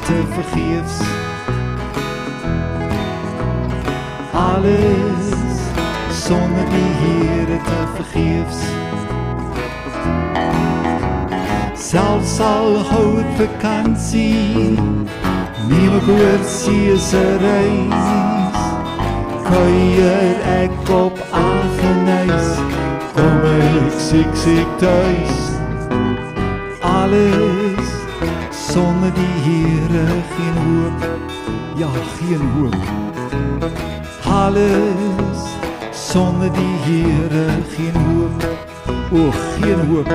te vergeefs. Alles sonder die Here te vergeefs. Selfs al hou ek vakansie, neem ek oor see se reis, kuier ek op Aggeneys, kom ek siek thuis. Alles sonder die Here geen hoop, ja geen hoop. Alles sonder die Here geen hoop, o geen hoop.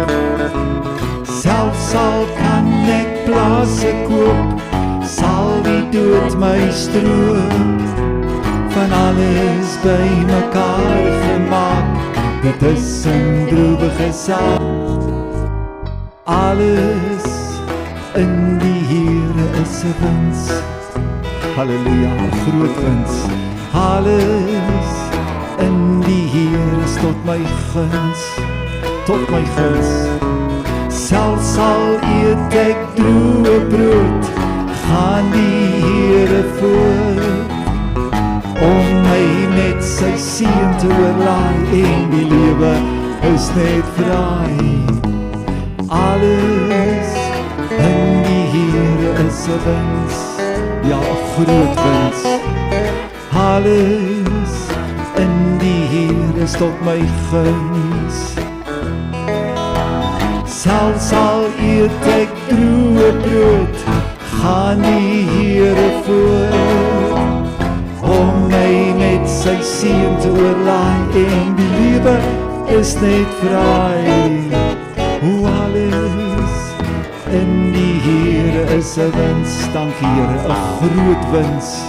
Selfs al kan ek plase koop, sal die dood my stroop. Van alles by mekaar gemaak, dit is 'n droewige saak. Alles in die Here is 'n wins. Halleluja, 'n groot wins. Alles in die Here is tot my guns, tot my guns. Selfs al eet ek droë brood, gaan die Here voor, om my met sy seën te oorlaai, en die lewe is net vry. Alles in die Here is 'n wins, ja 'n groot wins. Alles in die Here is tot my guns. Selfs al eet ek droë brood, gaan die Here voor, om my met sy seën te oorlaai, en die lewe is net vry. O alles in die Here is 'n wins, dankie Here, 'n groot wins.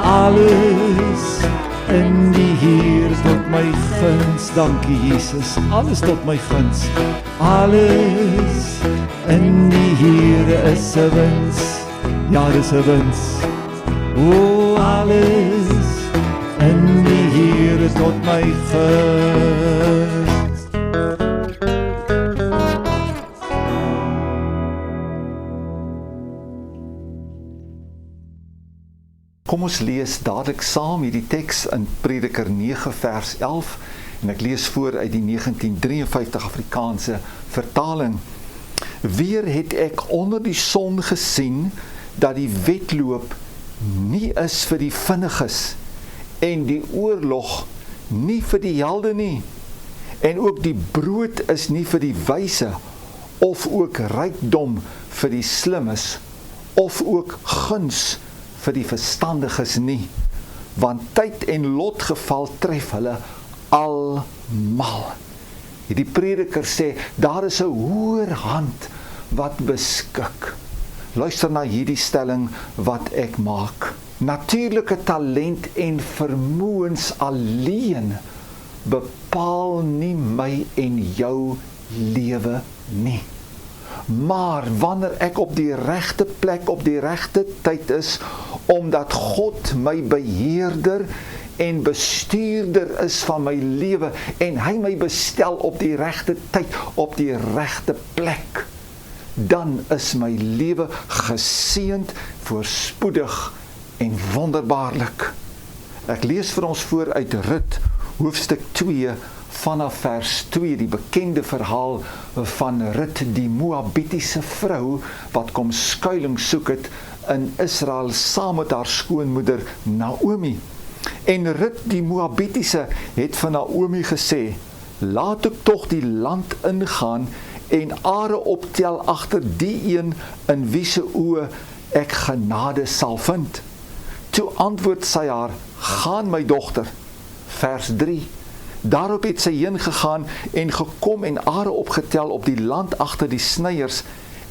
Alles in die Here tot my guns, dankie Jesus, alles tot my guns. Alles in die Here is 'n wins, ja dis 'n wins. O alles in die Here tot my guns. Kom ons lees dadelik saam hierdie teks in Prediker 9 vers 11 en ek lees voor uit die 1953 Afrikaanse vertaling. Weer het ek onder die son gesien dat die wedloop nie is vir die vinniges en die oorlog nie vir die helde nie, en ook die brood is nie vir die wyse of ook rykdom vir die slimmes of ook guns vir die verstandiges nie, want tyd en lotgeval tref hulle almal. Die prediker sê, daar is 'n hoër hand wat beskik. Luister na hierdie stelling wat ek maak. Natuurlike talent en vermoëns alleen bepaal nie my en jou lewe nie. Maar wanneer ek op die regte plek, op die regte tyd is, omdat God my beheerder en bestuurder is van my lewe, en hy my bestel op die regte tyd, op die regte plek, dan is my lewe geseënd, voorspoedig en wonderbaarlik. Ek lees vir ons voor uit Rut, hoofstuk 2, vanaf vers 2, die bekende verhaal van Rut, die Moabitiese vrou, wat kom skuiling soek het in Israel, saam met haar skoonmoeder Naomi. En Rut, die Moabitiese, het van Naomi gesê, laat ek tog die land ingaan, en are optel agter die een, in wie se oë ek genade sal vind. Toe antwoord sy haar, gaan my dogter, vers 3, daarop het sy heen gegaan en gekom en are opgetel op die land agter die snyers,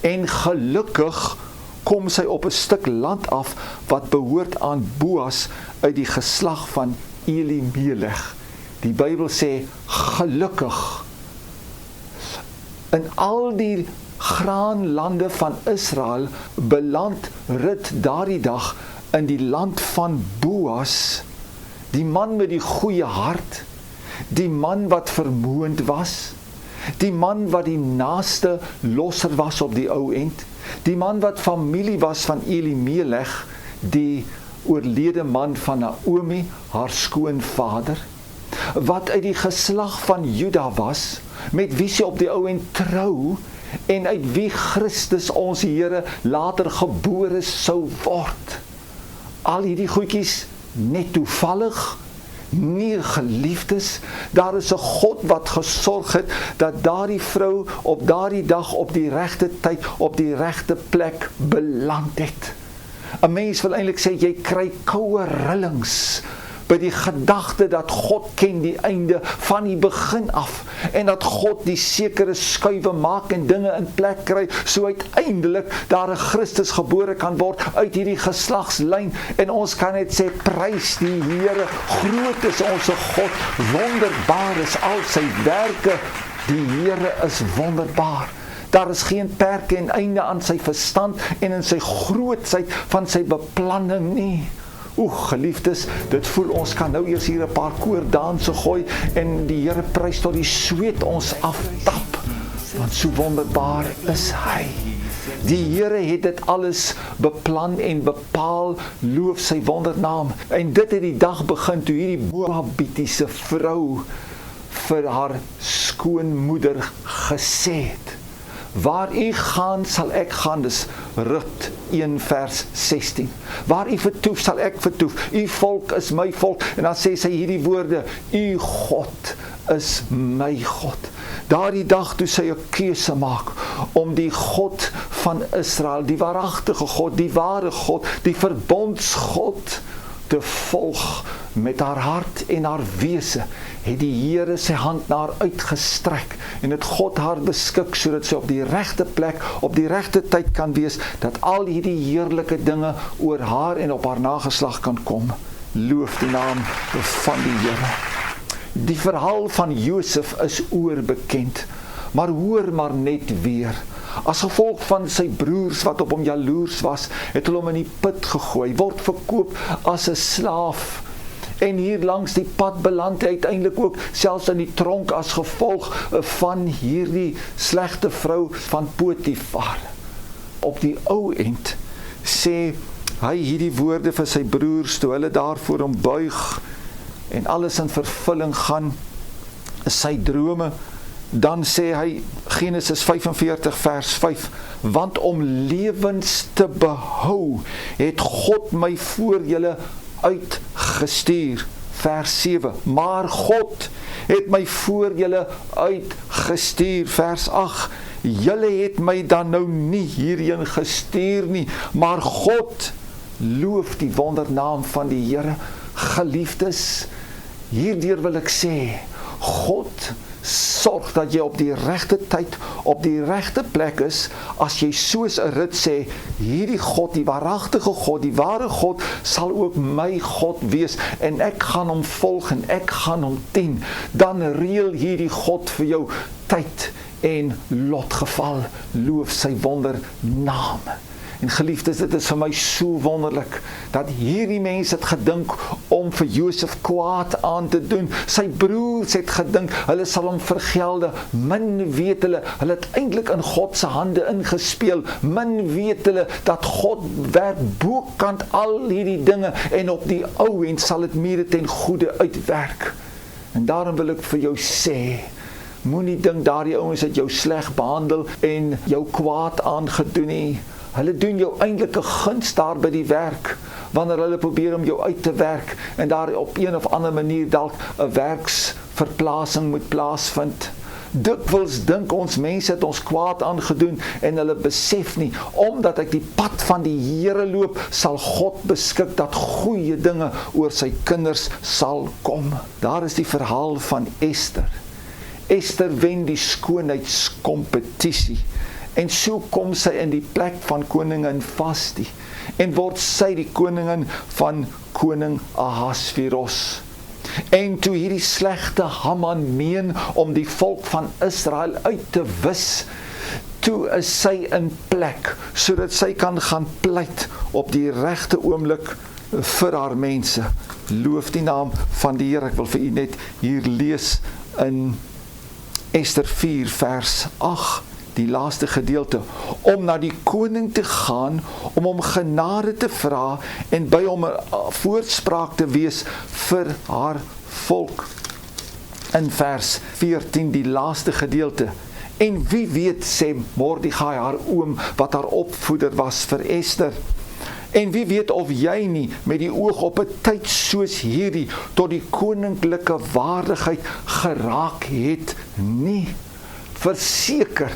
en gelukkig kom sy op 'n stuk land af wat behoort aan Boas uit die geslag van Elimelech. Die Bybel sê gelukkig. In al die graanlande van Israel beland Rut daardie dag in die land van Boas, die man met die goeie hart, die man wat vermoënd was, Die man wat die naaste losser was op die ou end. Die man wat familie was van Elimelech, die oorlede man van Naomi, haar skoonvader. Wat uit die geslag van Juda was, met wie sy op die ou end trou, en uit wie Christus ons Here later gebore sou word. Al hierdie goedjies net toevallig, nie geliefdes, daar is 'n God wat gesorg het, dat daardie vrou op daardie dag, op die regte tyd, op die regte plek beland het. 'n Mens wil eintlik sê, jy kry koue rillings, by die gedagte dat God ken die einde van die begin af, en dat God die sekere skuwe maak en dinge in plek kry, so uiteindelik daar 'n Christus gebore kan word uit hierdie geslagslyn, en ons kan net sê, prys die Here, groot is ons God, wonderbaar is al sy werke, die Here is wonderbaar. Daar is geen perke en einde aan sy verstand en in sy grootsheid van sy beplanning nie. Geliefdes, dit voel ons kan nou eers hier 'n paar koordanse gooi en die Here prys tot die sweet ons aftap, want so wonderbaar is hy. Die Here het dit alles beplan en bepaal, loof sy wondernaam. En dit het die dag begin toe hierdie Moabitiese vrou vir haar skoonmoeder gesê het, waar u gaan, sal ek gaan, dis Rut 1 vers 16. Waar u vertoef, sal ek vertoef. U volk is my volk. En dan sê sy hierdie woorde, u God is my God. Daardie dag toe sy 'n keuse maak om die God van Israel, die waaragtige God, die ware God, die verbondsgod te volg met haar hart en haar wese, het die Here sy hand na haar uitgestrek en het God haar beskik sodat sy op die regte plek, op die regte tyd kan wees, dat al hierdie heerlike dinge oor haar en op haar nageslag kan kom. Loof die naam van die Here. Die verhaal van Josef is oorbekend, maar hoor maar net weer. As gevolg van sy broers wat op hom jaloers was, het hulle hom in die put gegooi, word verkoop as 'n slaaf, en hier langs die pad beland hy uiteindelik ook selfs in die tronk as gevolg van hierdie slegte vrou van Potifar. Op die ou end sê hy hierdie woorde vir sy broers toe hulle daarvoor hom buig en alles in vervulling gaan, sy drome. Dan sê hy, Genesis 45 vers 5, want om lewens te behou, het God my voor julle uitgestuur. Vers 7, maar God het my voor julle uitgestuur. Vers 8, julle het my dan nou nie hierheen gestuur nie, maar God, loof die wondernaam van die Here. Geliefdes, hierdeur wil ek sê, God sorg dat jy op die regte tyd, op die regte plek is, as jy soos 'n Rut sê, hierdie God, die waaragtige God, die ware God, sal ook my God wees, en ek gaan hom volg, en ek gaan hom dien, dan reël hierdie God vir jou tyd en lotgeval, loof sy wondernaam. En geliefdes, dit is vir my so wonderlik, dat hierdie mense het gedink om vir Josef kwaad aan te doen. Sy broers het gedink, hulle sal hom vergelde. Min weet hulle het eintlik in God se hande ingespeel. Min weet hulle, dat God werk bokant al hierdie dinge, en op die ou end sal dit mede ten goeie uitwerk. En daarom wil ek vir jou sê, moenie dink daardie ouens het jou sleg behandel, en jou kwaad aangedoen nie. Hulle doen jou eintlik 'n guns daar by die werk, wanneer hulle probeer om jou uit te werk, en daar op een of ander manier dalk 'n werksverplasing moet plaasvind. Dikwels dink ons mense het ons kwaad aangedoen, en hulle besef nie, omdat ek die pad van die Here loop, sal God beskik dat goeie dinge oor sy kinders sal kom. Daar is die verhaal van Esther. Esther wen die skoonheidskompetisie, en so kom sy in die plek van koningin Vasti, en word sy die koningin van koning Ahasveros. En toe hierdie slegte Haman meen om die volk van Israel uit te wis, toe is sy in plek, sodat sy kan gaan pleit op die regte oomblik vir haar mense. Loof die naam van die Here. Ek wil vir u net hier lees in Ester 4 vers 8, die laaste gedeelte, om na die koning te gaan, om hom genade te vra en by hom 'n voorspraak te wees vir haar volk. In vers 14, die laaste gedeelte, en wie weet, sê Mordegai, haar oom, wat haar opvoeder was vir Ester, en wie weet of jy nie met die oog op 'n tyd soos hierdie tot die koninklike waardigheid geraak het nie. Verseker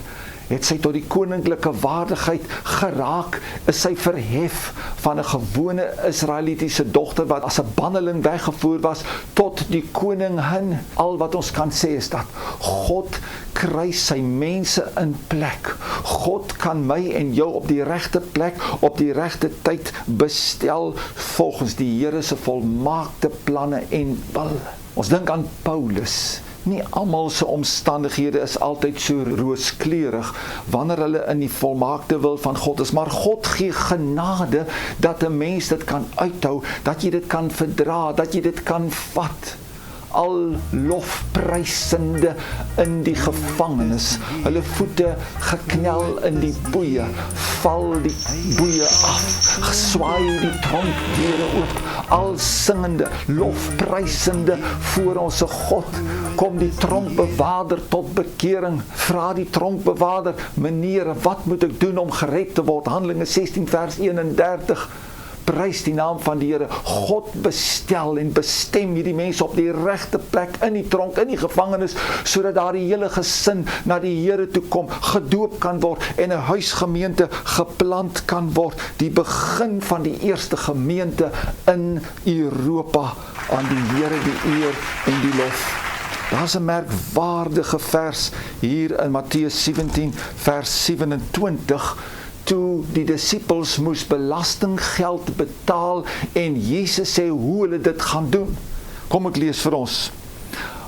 het sy tot die koninklike waardigheid geraak, is sy verhef van 'n gewone Israelitiese dogter wat as 'n banneling weggevoer was tot die koningin. Al wat ons kan sê is dat God kry sy mense in plek. God kan my en jou op die regte plek, op die regte tyd bestel volgens die Here se volmaakte planne en wil. Ons dink aan Paulus. Nie almal se omstandighede is altyd so rooskleurig wanneer hulle in die volmaakte wil van God is, maar God gee genade dat 'n mens dit kan uithou, dat jy dit kan verdra, dat jy dit kan vat. Al lofprysende in die gevangenis, hulle voete geknel in die boeie, val die boeie af, geswaai die tronkdeure oop, al singende, lofprysende voor ons God, kom die tronkbewaarder tot bekering, vra die tronkbewaarder, meneer, wat moet ek doen om gered te word? Handelinge 16 vers 31, prys die naam van die Here. God bestel en bestem hierdie mense op die regte plek in die tronk, in die gevangenis, sodat daar die hele gesin na die Here toe kom, gedoop kan word en 'n huisgemeente geplant kan word. Die begin van die eerste gemeente in Europa, aan die Here die eer en die lof. Daar's 'n merkwaardige vers hier in Matteus 17 vers 27, toe die disippels moes belastinggeld betaal en Jesus sê hoe hulle dit gaan doen. Kom ek lees vir ons.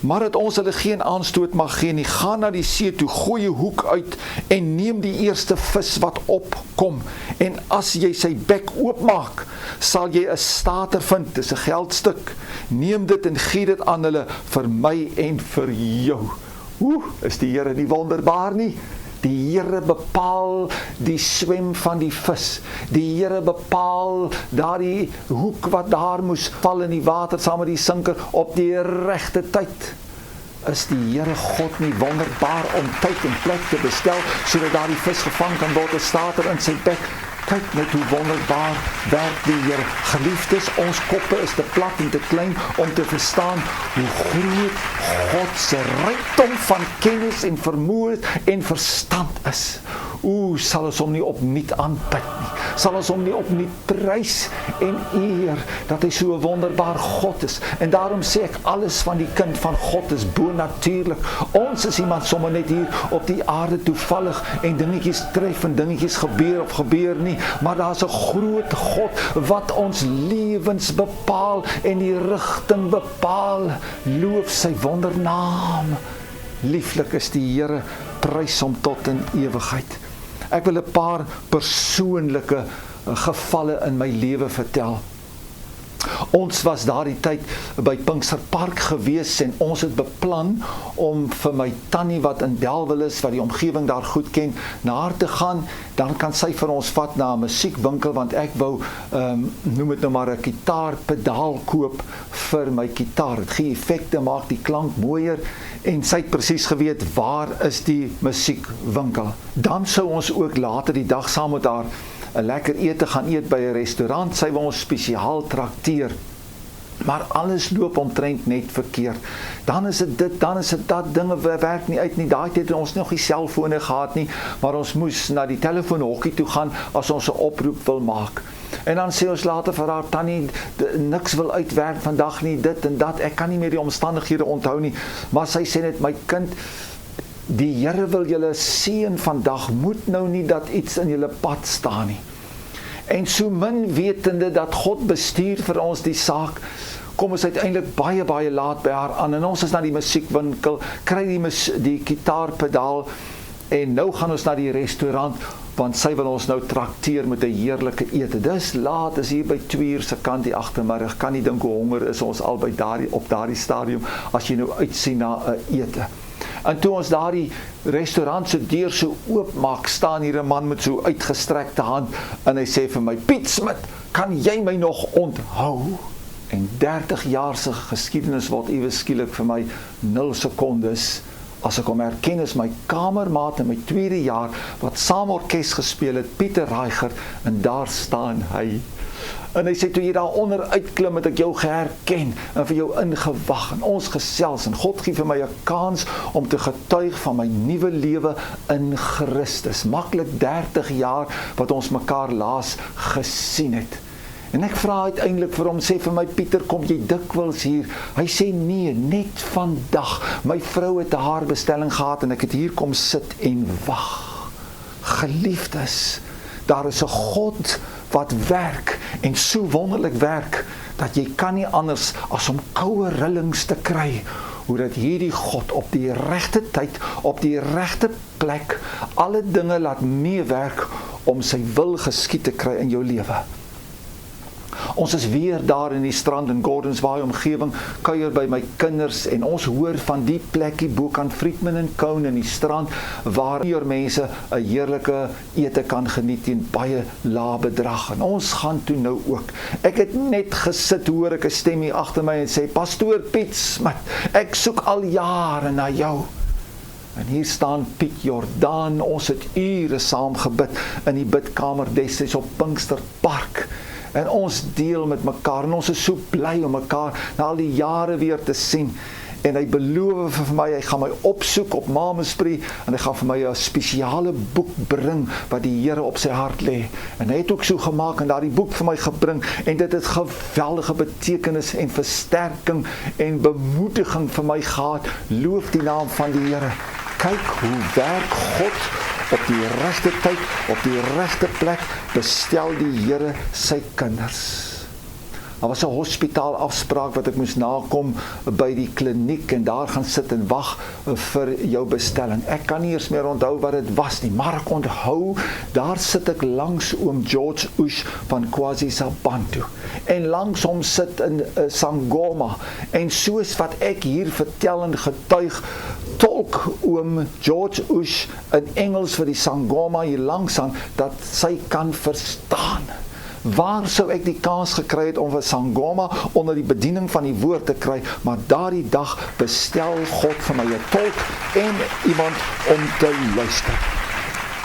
Maar dat ons hulle geen aanstoot mag gee nie, gaan na die see toe, gooi jou hoek uit en neem die eerste vis wat opkom. En as jy sy bek oopmaak, sal jy 'n stater vind, dis 'n geldstuk. Neem dit en gee dit aan hulle vir my en vir jou. Is die Here nie wonderbaar nie? Die Here bepaal die swem van die vis. Die Here bepaal daardie hoek wat daar moes val in die water saam met die sinker op die regte tyd. Is die Here God nie wonderbaar om tyd en plek te bestel sodat daardie vis gevang kan word, 'n stater in sy bek? Kyk net hoe wonderbaar werk die Here. Geliefdes, ons koppe is te plat en te klein om te verstaan hoe groot God se rykdom van kennis en vermoë en verstand is. Sal ons hom nie opnuut aanbid nie. Sal ons hom nie opnuut prys en eer dat hy so 'n wonderbaar God is. En daarom sê ek, alles van die kind van God is bonatuurlik. Ons is iemand sommer net hier op die aarde toevallig en dingetjies tref en dingetjies gebeur of gebeur nie. Maar daar's 'n groot God wat ons lewens bepaal en die rigting bepaal. Loof sy wondernaam. Lieflik is die Here, prys hom tot in ewigheid. Ek wil 'n paar persoonlike gevalle in my lewe vertel. Ons was daardie tyd by Pinksterpark gewees en ons het beplan om vir my tannie wat in Bellville is, wat die omgewing daar goed ken, na haar te gaan. Dan kan sy vir ons vat na 'n musiekwinkel, want ek wou, noem dit nou maar 'n gitaarpedaal koop vir my gitaar. Dit gee effekte, maak die klank mooier en sy het presies geweet waar is die musiekwinkel. Dan sou ons ook later die dag saam met haar 'n lekker ete gaan eet by 'n restaurant. Sy wil ons spesiaal trakteer. Maar alles loop omtrent net verkeerd. Dan is dit, dan is dit dat, dinge werk nie uit nie. Daai tyd het ons nog nie selfone gehad nie, maar ons moes na die telefoonhokkie toe gaan as ons 'n oproep wil maak. En dan sê ons later vir haar, tannie, niks wil uitwerk vandag nie, dit en dat, ek kan nie meer die omstandighede onthou nie. Maar sy sê net, my kind, die Here wil julle seën vandag, moet nou nie dat iets in julle pad staan nie. En so min wetende dat God bestuur vir ons die saak, kom ons uiteindelik baie laat by haar aan, en ons is na die musiekwinkel, kry die gitaarpedaal, en nou gaan ons na die restaurant, want sy wil ons nou trakteer met 'n heerlike ete. Dis laat, is hier by 2 uur se kant die agtermiddag, kan nie dink hoe honger is ons al by op daardie stadium, as jy nou uitsien na 'n ete. En toe ons daardie restaurant se deur so oopmaak, staan hier 'n man met so uitgestrekte hand en hy sê vir my, Piet Smit, kan jy my nog onthou? En 30 jaar se geskiedenis word iewes skielik vir my 0 sekondes as ek hom herken as my kamermaat in my 2de jaar wat saam orkes gespeel het, Pieter Reiger, en daar staan hy. En hy sê, toe jy daar onder uitklim, het ek jou geherken en vir jou ingewag en ons gesels en God gee vir my 'n kans om te getuig van my nuwe lewe in Christus. Maklik 30 jaar wat ons mekaar laas gesien het. En ek vra uiteindelik vir hom, sê vir my, Pieter, kom jy dikwels hier? Hy sê, nee, net vandag. My vrou het 'n haarbestelling gehad en ek het hier kom sit en wag. Geliefdes, daar is 'n God wat werk en so wonderlik werk, dat jy kan nie anders as om koue rillings te kry, hoe dat hierdie God op die regte tyd, op die regte plek, alle dinge laat meewerk om sy wil geskied te kry in jou lewe. Ons is weer daar in die strand in Gordons Bay omgewing, kuier by my kinders en ons hoor van die plekkie bokant Friedman en Cone in die strand waar hier mense 'n heerlike ete kan geniet teen baie lae bedrag. En ons gaan toe nou ook. Ek het net gesit, hoor ek 'n stem hier agter my en sê, Pastoor Piet Smit, ek soek al jare na jou. En hier staan Piet Jordaan, ons het ure saam gebid in die bidkamer destyds op Pinksterpark. En ons deel met mekaar en ons is so bly om mekaar na al die jare weer te sien. En hy beloof vir my, hy gaan my opsoek op Mamespree en hy gaan vir my 'n spesiale boek bring wat die Here op sy hart lê. En hy het ook so gemaak en daardie boek vir my gebring en dit het geweldige betekenis en versterking en bemoediging vir my gehad. Loof die naam van die Here. Kyk hoe werk God. Op die regte tyd, op die regte plek, bestel die Here sy kinders. Daar was 'n hospitaalafspraak wat ek moes nakom by die kliniek en daar gaan sit en wag vir jou bestelling. Ek kan nie eers meer onthou wat dit was nie, maar ek onthou, daar sit ek langs oom George Ush van KwaZulu-Natal en langs hom sit in Sangoma en soos wat ek hier vertel en getuig, tolk oom George Ush in Engels vir die Sangoma hier langs aan, dat sy kan verstaan. Waar sou ek die kans gekry het om vir Sangoma onder die bediening van die woord te kry, maar daardie dag bestel God vir my 'n tolk en iemand om te luister.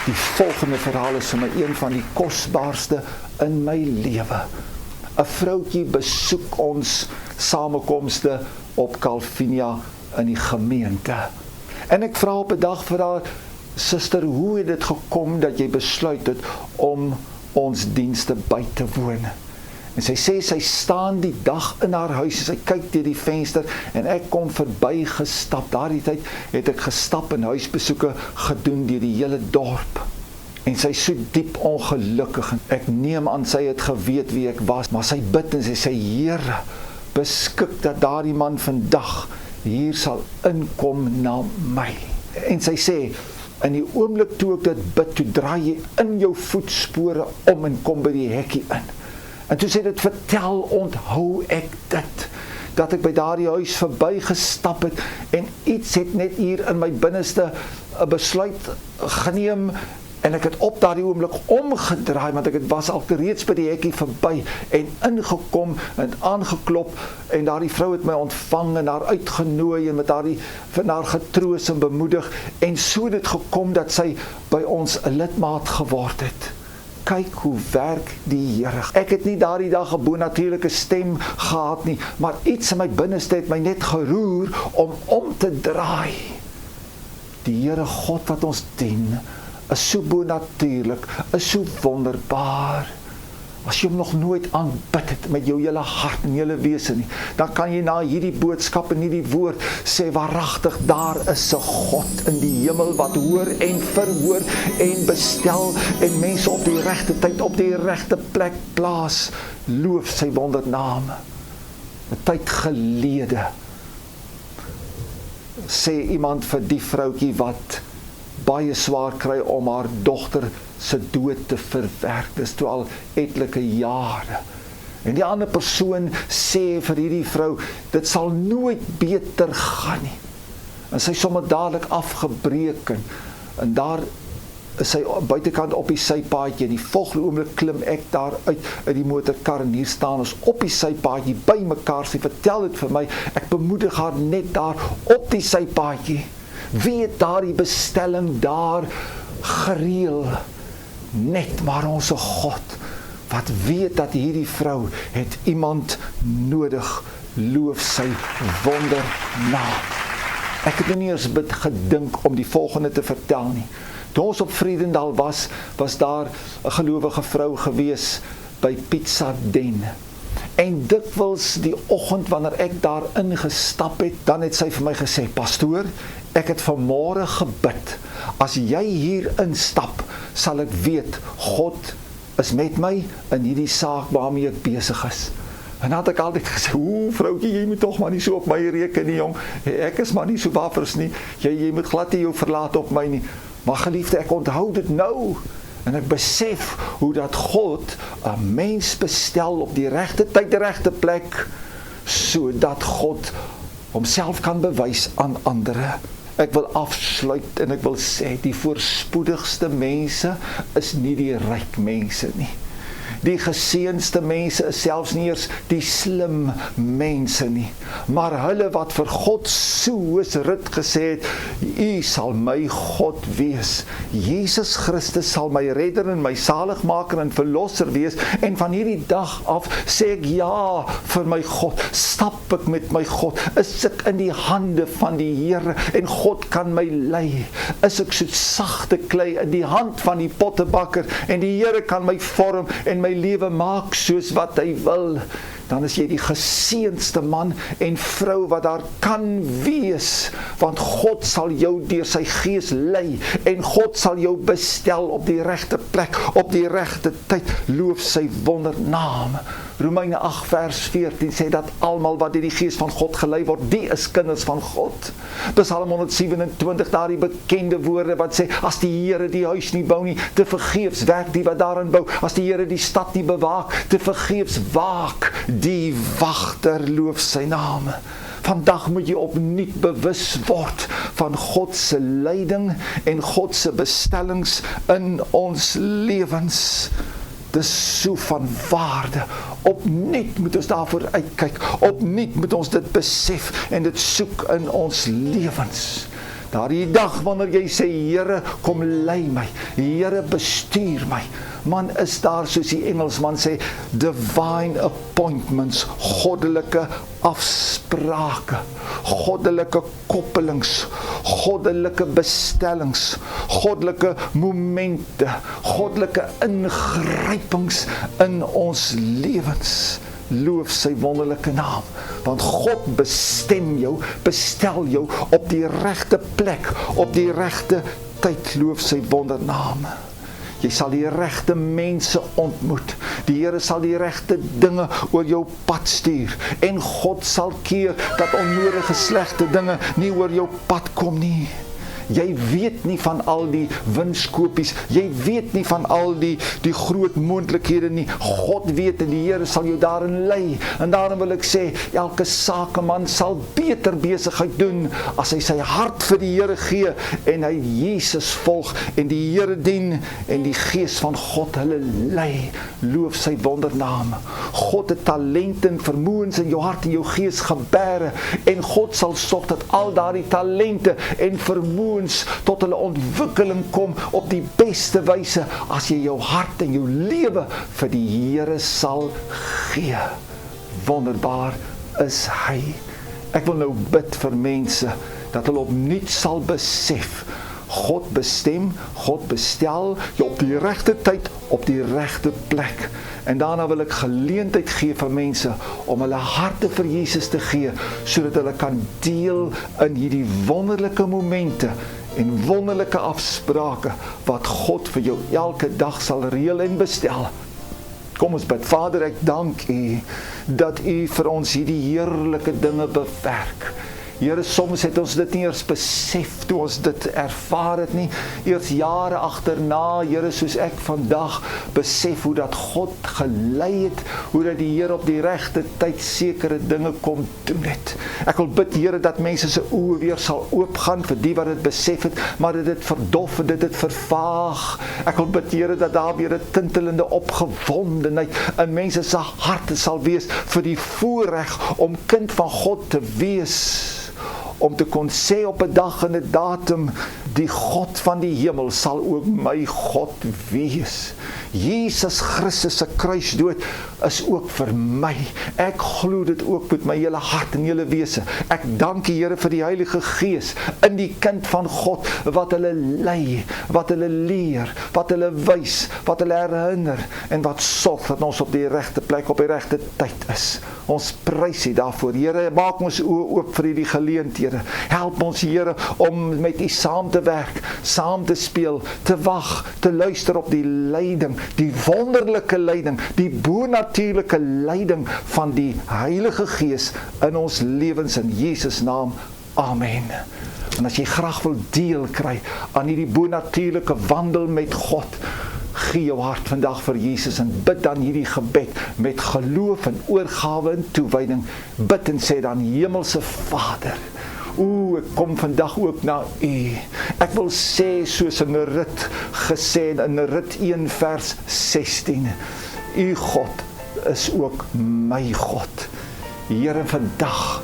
Die volgende verhaal is vir my een van die kosbaarste in my lewe. 'n Vroutjie besoek ons samekomste op Calvinia in die gemeente. En ek vra op 'n dag vir haar, suster, hoe het dit gekom dat jy besluit het om ons dienste by te woon? En sy sê, sy staan die dag in haar huis, sy kyk deur die venster, en ek kom verby gestap. Daardie tyd het ek gestap en huisbesoeke gedoen deur die hele dorp. En sy is so diep ongelukkig, en ek neem aan sy het geweet wie ek was, maar sy bid en sy sê, Here, beskik dat daardie man vandag hier sal inkom na my. En sy sê, in die oomblik toe ek dit bid, toe draai jy in jou voetspore om en kom by die hekkie in. En toe sê dit, vertel, onthou ek dit, dat ek by daardie huis verby gestap het, en iets het net hier in my binneste 'n besluit geneem, en ek het op daardie oomblik omgedraai, want ek het was al reeds by die hekkie verby, en ingekom, en aangeklop, en daardie vrou het my ontvang, en haar uitgenooi, en met haar getroos en bemoedig, en so het dit gekom, dat sy by ons 'n lidmaat geword het. Kyk hoe werk die Here. Ek het nie daardie dag 'n bonatuurlike stem gehad nie, maar iets in my binneste het my net geroer om te draai. Die Here God wat ons dien, is so bonatuurlik, is so wonderbaar. As jy hom nog nooit aanbid het met jou hele hart en hele wese nie, dan kan jy na hierdie boodskap en hierdie woord sê, waaragtig, daar is 'n God in die hemel wat hoor en verhoor en bestel en mense op die regte tyd, op die regte plek plaas. Loof sy wondername. 'n tyd gelede sê iemand vir die vroutjie wat baie swaar kry om haar dogter se dood te verwerk. Dis toe al etlike jare. En die ander persoon sê vir hierdie vrou, dit sal nooit beter gaan nie. en sy sommer dadelik afgebreek, en daar is sy buitekant op die sypaadjie, en die volgende oomblik klim ek daar uit die motorkar, en hier staan ons op die sypaadjie, by mekaar, sy vertel dit vir my, ek bemoedig haar net daar, op die sypaadjie, wie het daar die bestelling daar gereël, net maar ons God, wat weet dat hierdie vrou het iemand nodig, loof sy wondernaam. Ek het nou nie eens gedink om die volgende te vertel nie. Toe ons op Vredendal was daar 'n gelowige vrou gewees by Pizza Den. En dikwels die oggend wanneer ek daar ingestap het, dan het sy vir my gesê, pastoor, ek het vanmôre gebid, as jy hier instap, sal ek weet, God is met my in hierdie saak waarmee ek besig is. En dan het ek altyd gesê, vroukie, jy moet toch maar nie so op my reken nie, jong. Ek is maar nie so waffers nie. Jy moet glad nie jou verlaat op my nie. Maar geliefde, ek onthou dit nou. En ek besef hoe dat God 'n mens bestel op die regte tyd, die regte plek, sodat God homself kan bewys aan ander. Ek wil afsluit en ek wil sê, die voorspoedigste mense is nie die ryk mense nie. Die geseënste mense is selfs nie eers die slim mense nie, maar hulle wat vir God soos Rut gesê het, U sal my God wees. Jesus Christus sal my redder en my saligmaker en verlosser wees, en van hierdie dag af sê ek ja vir my God, stap ek met my God, is ek in die hande van die Here, en God kan my lei, is ek so sagte klei in die hand van die pottebakker, en die Here kan my vorm, en my lewe maak soos wat hy wil, dan is jy die geseëndste man en vrou wat daar kan wees, want God sal jou deur sy gees lei, en God sal jou bestel op die regte plek, op die regte tyd, loof sy wondernaam. Romeine 8 vers 14 sê dat almal wat deur die gees van God gelei word, die is kinders van God. Psalm 127, daar die bekende woorde wat sê, as die Here die huis nie bou nie, te vergeefs werk die wat daarin bou, as die Here die stad nie bewaak, te vergeefs waak die wagter, loof sy naam. Vandag moet jy opnuut bewus word van God se leiding en God se bestellings in ons lewens. Dis so van waarde. Opnuut moet ons daarvoor uitkyk. Opnuut moet ons dit besef en dit soek in ons lewens. Daardie dag wanneer jy sê, Here, kom lei my, Here, bestuur my, man, is daar, soos die Engelsman sê, divine appointments, goddelike afsprake, goddelike koppelings, goddelike bestellings, goddelike momente, goddelike ingrypings in ons lewens. Loof sy wonderlike naam, want God bestem jou, bestel jou op die regte plek, op die regte tyd, loof sy wondernaam. Jy sal die regte mense ontmoet, die Here sal die regte dinge oor jou pad stuur, en God sal keer dat onnodige slegte dinge nie oor jou pad kom nie. Jy weet nie van al die winskopies, jy weet nie van al die groot moontlikhede nie. God weet, en die Here sal jou daarin lei. En daarom wil ek sê, elke sakeman sal beter besigheid doen as hy sy hart vir die Here gee en hy Jesus volg en die Here dien en die Gees van God hulle lei. Loof sy wondernaam. God het talente en vermoëns in jou hart en jou gees gebere, en God sal sorg dat al daardie talente en vermoëns tot hulle ontwikkeling kom op die beste wyse as jy jou hart en jou lewe vir die Here sal gee. Wonderbaar is hy. Ek wil nou bid vir mense dat hulle opnuut sal besef, God bestem, God bestel jou op die regte tyd, op die regte plek. En daarna wil ek geleentheid gee vir mense om hulle harte vir Jesus te gee, sodat hulle kan deel in hierdie wonderlike momente en wonderlike afsprake wat God vir jou elke dag sal reël en bestel. Kom ons bid. Vader, ek dank U dat U vir ons hierdie heerlike dinge bewerk. Here, soms het ons dit nie eers besef toe ons dit ervaar het nie. Eers jare agterna, Here, soos ek vandag besef hoe dat God gelei het, hoe dat die Here op die regte tyd sekere dinge kom doen het. Ek wil bid, Here, dat mense se oë weer sal oopgaan vir die wat dit besef het, maar dit het verdof en dit het vervaag. Ek wil bid, Here, dat daar weer 'n tintelende opgewondenheid in mense se harte sal wees vir die voorreg om kind van God te wees, om te kon sê op 'n dag en 'n datum, die God van die hemel sal ook my God wees. Jesus Christus se kruisdood is ook vir my. Ek glo dit ook met my hele hart en hele wese. Ek dank die Here vir die Heilige Gees in die kind van God, wat hulle lei, wat hulle leer, wat hulle wys, wat hulle herinner, en wat sorg dat ons op die regte plek, op die regte tyd is. Ons prys U daarvoor. Here, maak ons oë oop vir hierdie geleenthede. Help ons, Here, om met U saam te werk, saam te speel, te wag, te luister op die leiding, die wonderlike leiding, die bonatuurlike leiding van die Heilige Gees in ons lewens, in Jesus naam. Amen. En as jy graag wil deel kry aan hierdie bonatuurlike wandel met God, gee jou hart vandag vir Jesus en bid dan hierdie gebed met geloof en oorgawe en toewyding. Bid en sê dan: Hemelse Vader, ek kom vandag ook na U. Ek wil sê, soos in Rut gesê, in Rut 1 vers 16, U God is ook my God. Here, vandag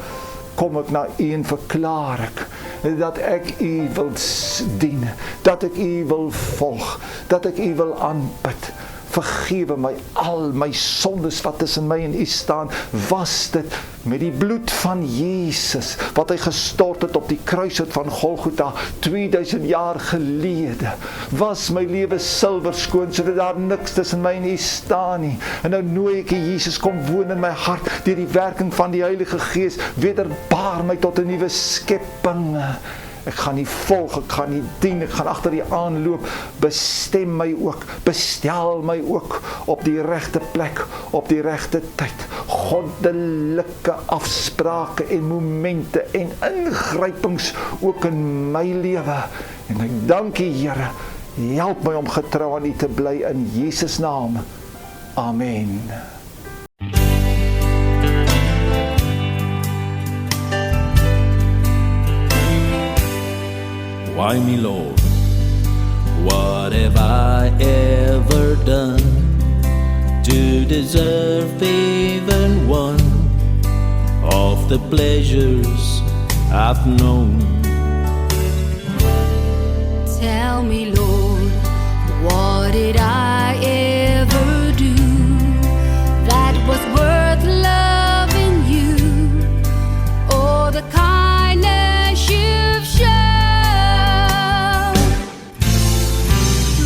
kom ek na U en verklaar ek dat ek U wil dien, dat ek U wil volg, dat ek U wil aanbid. Vergewe my al my sondes wat tussen my en U staan. Was dit met die bloed van Jesus wat hy gestort het op die kruishout van Golgotha 2000 jaar gelede. Was my lewe silwer skoon sodat daar niks tussen my en U staan nie. En nou nooi ek Jesus, kom woon in my hart deur die werking van die Heilige Gees. Wederbaar my tot 'n nuwe skepping. Ek gaan U volg, ek gaan U dien, ek gaan agter U aanloop. Bestem my ook, bestel my ook op die regte plek, op die regte tyd. Goddelike afsprake en momente en ingrypings ook in my lewe. En ek dank U, Here. Help my om getrou aan U te bly in Jesus naam. Amen. Why me, Lord? What have I ever done to deserve even one of the pleasures I've known? Tell me, Lord, what did I ever do that was worth loving You? Oh, the kindness You've shown.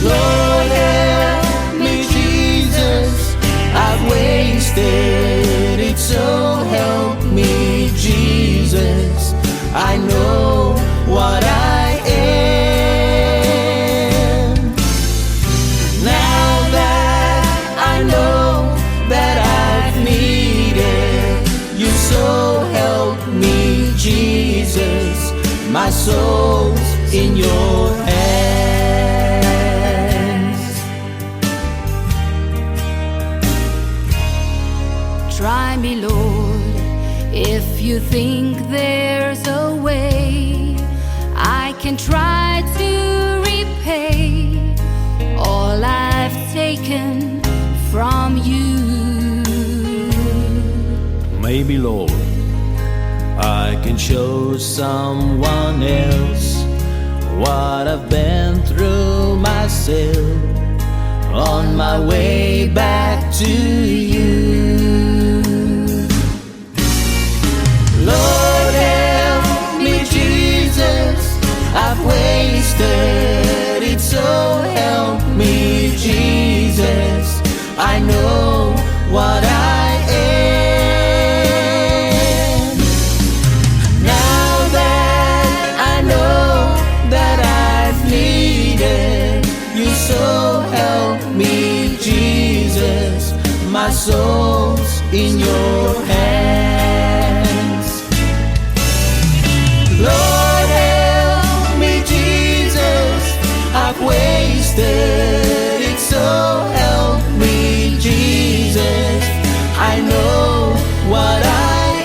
Lord, help me, Jesus, I've wasted it, so help me, Jesus. I know what I am. Now that I know that I've needed You, so help me, Jesus. My soul's in Your hands. Try me, Lord, if You think there's a way I can try to repay all I've taken from You. Maybe, Lord, I can show someone else what I've been through myself on my way back to You. Lord, help me, Jesus, I've wasted it, so help me, Jesus. I know what I am. Now that I know that I've needed You, so help me, Jesus. My soul's in Your hands. Lord, help me, Jesus, I've wasted it, so help me, Jesus, I know what I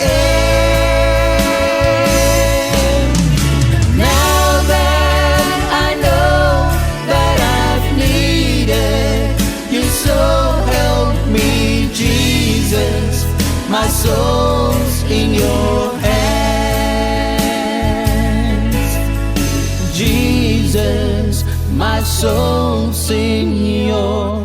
am. Now that I know that I've needed you, so help me, Jesus, my soul's in your hands. Jesus, my soul's in your